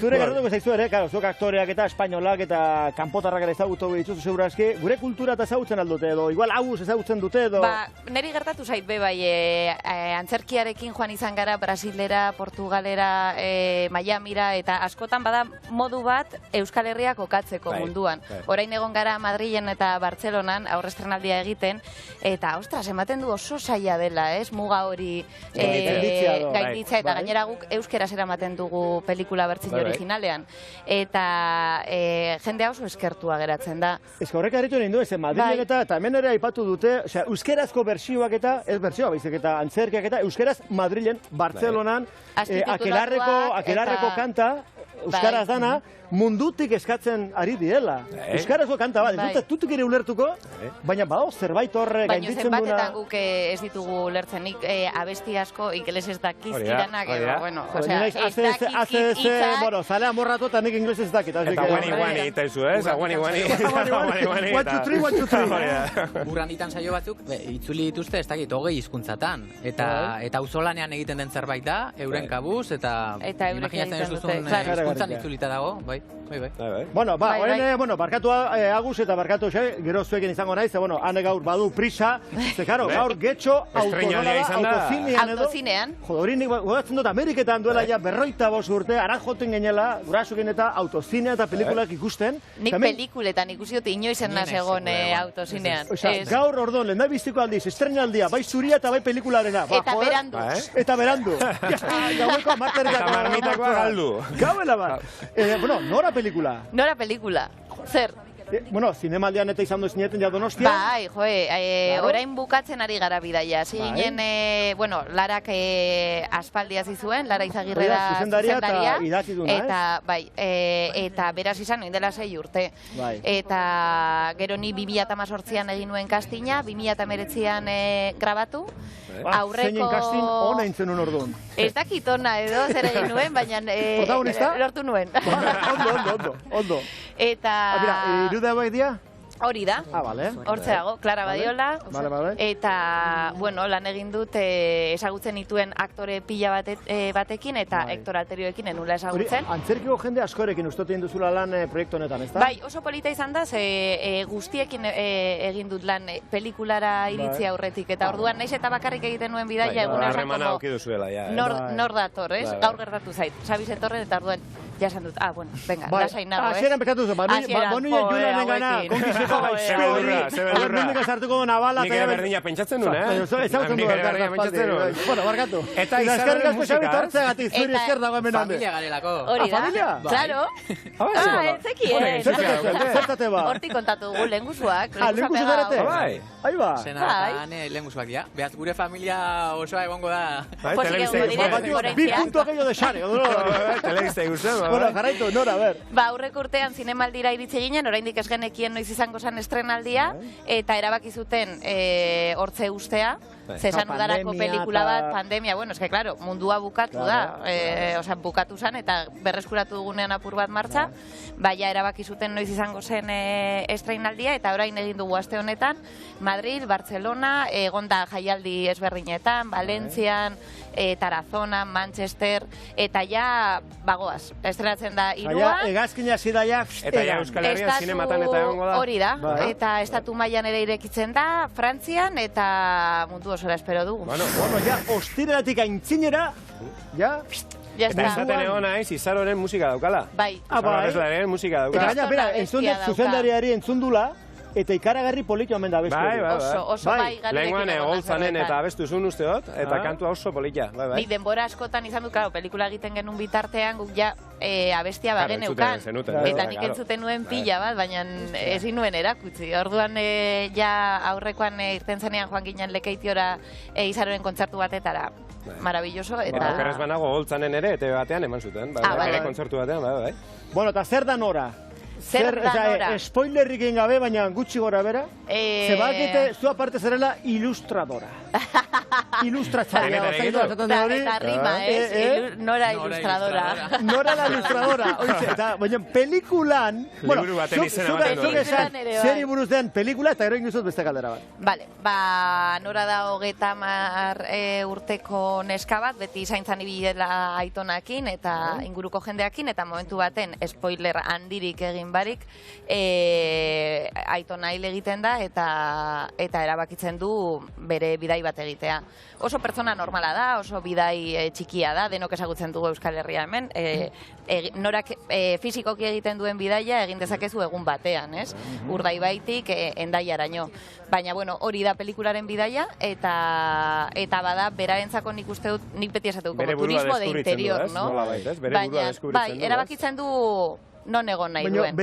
Zure gertatuko zaizu ere, zuek aktoreak eta espainolak eta kanpotarrak ere ezagutu dituzu segurazki, gure kultura eta ezagutzen aldute edo, igual agus ezagutzen dute edo... Neri gertatu zait be bai, antzerkiarekin joan izan gara Brasilera, Portugalera, Miamira, eta askotan bada modu bat Euskal Herria kokatzeko munduan. Orain egon gara Madrilen eta Bartzelonan aurrestrenaldia egiten, eta ostras, ematen du oso saia dela, muga hori gainditzea, eta gainera guk euskeraz eramaten dugu pelikula bertzile originalean. Eta jendea oso eskertua geratzen da. Ez horrek harritu egin du, ez Madrilen eta hemen ere aipatu dute, euskerazko bertsioak eta, ez bertsioa baizik eta antzerkiak eta euskeraz Madrilen, Bartzelonan, akelarreko kanta, euskaraz dana, mundutik eskatzen ari diela. Euskarazko kanta bat, ez dut tutik ere ulertuko, baina badago zerbait horre gainditzen duna... Baina zenbatetan guk ez ditugu ulertzenik abesti asko ingeles ez dakizkidanak, bueno, bueno, zalea morratu eta nik ingeles ez dakit. Eta guani eta izu, ez? Guani. 1, 2, 3. Urranditan saio batzuk, itzuli dituzte, ez dakit, 20 hizkuntzatan. Eta auzolanean egiten den zerbait da, euren kabuz, eta imaginatzen ez duzun hizkuntzan itzulita dago, bai. Bueno, barkatu agus eta barkatu gero zuekin izango naiz, hane gaur badu prisa, ze karo, gaur getxo autozinean. Jodo, hori nik gogatzen dut Ameriketan duela ja 55 urte, ara joten genela, gurasokin eta autozinea eta pelikulak ikusten. Nik pelikuletan ikusi dut inoizen naz egon autozinean. Gaur ordon, lehen da biztiko aldiz, estrenaldia, bai zuria eta bai pelikularena. Eta berandu. Gaueko amarterretako. Eta marmitakoa galdu. Gauela bat. Nora pelikula? Nora pelikula. Zer? Bueno, zinemaldian eta izan duzineten ja Donostia. Bai, orain bukatzen ari gara bidaia. Zinen, bueno, Larak aspaldia zizuen, Lara Izagirre da zuzendaria. Eta, bai, eta beraz izan noin dela 6 urte. Eta gero ni 2018an egin nuen kastina, 2019an grabatu. Zeinen kastin ona intzen un orduan. Ez dakit ona edo zer egin nuen, baina lortu nuen. Ondo. Eta... Iruda bai dia? Hori da. Hortze dago, Clara Badiola. Eta, bueno, lan egin dut ezagutzen dituen aktore pila batekin eta Hector Alterioekin enula ezagutzen. Antzerkiko jende askorekin ustoten duzula lan proiektu honetan, ez da? Bai, oso polita izan da, guztiekin egin dut lan pelikulara iritzi aurretik. Eta orduan, naiz eta bakarrik egiten nuen bidaia eguna nor dator, ez? Gaur gertatu zait. Sabiz etorren eta orduan jasan dut. Bueno, venga, lasain nago, ez? Hasieran bekatu zu, Bonuia Julianen gana, konkizeko Sebedurra. Sartuko nabala. Nik ere berdina pentsatzen nuen, Ezagutzen du berdina pentsatzen nuen. Bueno, barkatu. Eta izarren musika. Zuri esker dagoen menande. Familia garelako. Hori da. Familia? Claro. Ezekien. Zertate ba. Hortik kontatu dugu, lehengusuak. Lehengusu zarete? Ahí ba. Senatan lehengusuak dira. Beaz, gure familia osoa egongo da. Bi puntu gehiago de xare. Telebizta ikusten. Bueno, jarraitu, Nora, a ver. Aurreko urtean zinemaldira iritsi ginen, oraindik ez genekien noiz izango zen estrenaldia, eta erabaki zuten hortze ustea, zesan udarako pelikula bat, pandemia, bueno, eske, claro, mundua bukatu da, bukatu zen, eta berreskuratu dugunean apur bat martxa, baina erabaki zuten noiz izango zen estrenaldia, eta orain egin dugu aste honetan, Madrid, Barcelona, egonda jaialdi ezberdinetan, Valentzian, Tarazona, Manchester, eta ja, bagoaz, estrenatzen da 3. Egazkina zida ja, eta ja Euskal Herrian zinematan eta egongo da. Hori da, eta estatu mailan ere irekitzen da, Frantzian, eta mundu osora espero dugu. Bueno, ja, ostireratik aintzinera, ja... Eta esaten egon naiz, Izaroren musika daukala. Bai. Abarrezlaren musika daukala. Eta gaina, entzun dut zuzendariari entzundula, eta ikaragarri politia omen da bestu. Oso bai. Lehenguan Goltzanen eta abestuzun usteot, eta kantua oso politia. Ni denbora askotan izan du, claro, pelikula egiten genuen bitartean, guk ja abestia bageneukan. Eta nik entzuten nuen pila bat, baina ezin nuen erakutsi. Orduan ja aurrekoan irten zenean joan ginen Lekeitiora Izaroren kontzertu batetara. Maravilloso. Eta okerrez banago Goltzanen ere, ETV batean eman zuten. Ere kontzertu batean, bai. Bueno, eta zer da Nora? Zer da Nora? Spoilerrik egin gabe, baina gutxi gora bera. Zebakete, zu aparte zerela ilustradora. ilustratzailea. Eta rima, ez? Nora ilustradora. Nora la ilustradora. Baina pelikulan... Liburu baten izena baten Zeri buruz den pelikula eta eroin guztut beste galdera bat. Bale, Nora da 30 urteko neska bat, beti zaintzan ibilela aitonakin eta inguruko jendeakin, eta momentu baten, spoiler handirik egin barik, aitona hil egiten da eta erabakitzen du bere bidai bat egitea. Oso pertsona normala da, oso bidai txikia da, denok ezagutzen dugu Euskal Herria hemen, norak fizikoki egiten duen bidaia egin dezakezu egun batean, ez? Urdaibaitik Hendaiaraino. Baina, bueno, hori da pelikularen bidaia, eta bada, berarentzako nik uste dut, nik beti esatu, como turismo de interior, no? Bere burua deskubritzen du, Bai, erabakitzen du non egon nahi duen.